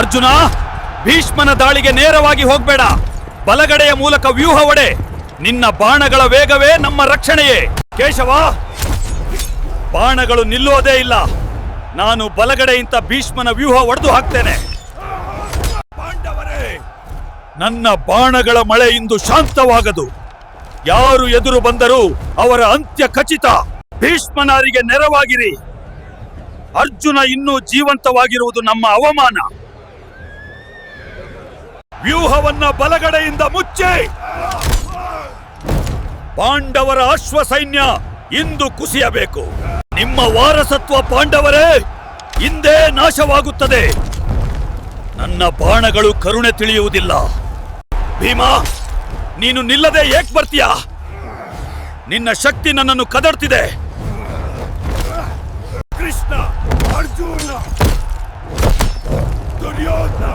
ಅರ್ಜುನ, ಭೀಷ್ಮನ ದಾಳಿಗೆ ನೇರವಾಗಿ ಹೋಗ್ಬೇಡ. ಬಲಗಡೆಯ ಮೂಲಕ ವ್ಯೂಹ ಒಡೆ. ನಿನ್ನ ಬಾಣಗಳ ವೇಗವೇ ನಮ್ಮ ರಕ್ಷಣೆಯೇ. ಕೇಶವ, ಬಾಣಗಳು ನಿಲ್ಲುವುದೇ ಇಲ್ಲ. ನಾನು ಬಲಗಡೆಯಿಂದ ಭೀಷ್ಮನ ವ್ಯೂಹ ಒಡೆದು ಹಾಕ್ತೇನೆ. ಪಾಂಡವರೇ, ನನ್ನ ಬಾಣಗಳ ಮಳೆ ಇಂದು ಶಾಂತವಾಗದು. ಯಾರು ಎದುರು ಬಂದರೂ ಅವರ ಅಂತ್ಯ ಖಚಿತ. ಭೀಷ್ಮನಾರಿಗೆ ನೆರವಾಗಿರಿ. ಅರ್ಜುನ ಇನ್ನೂ ಜೀವಂತವಾಗಿರುವುದು ನಮ್ಮ ಅವಮಾನ. ವ್ಯೂಹವನ್ನ ಬಲಗಡೆಯಿಂದ ಮುಚ್ಚಿ. ಪಾಂಡವರ ಅಶ್ವ ಸೈನ್ಯ ಇಂದು ಕುಸಿಯಬೇಕು. ನಿಮ್ಮ ವಾರಸತ್ವ ಪಾಂಡವರೇ ಇಂದೇ ನಾಶವಾಗುತ್ತದೆ. ನನ್ನ ಬಾಣಗಳು ಕರುಣೆ ತಿಳಿಯುವುದಿಲ್ಲ. ಭೀಮಾ, ನೀನು ನಿಲ್ಲದೆ ಏಕೆ ಬರ್ತೀಯಾ? ನಿನ್ನ ಶಕ್ತಿ ನನ್ನನ್ನು ಕದಡ್ತಿದೆ. ಕೃಷ್ಣ, ಅರ್ಜುನ, ದುರ್ಯೋಧನ,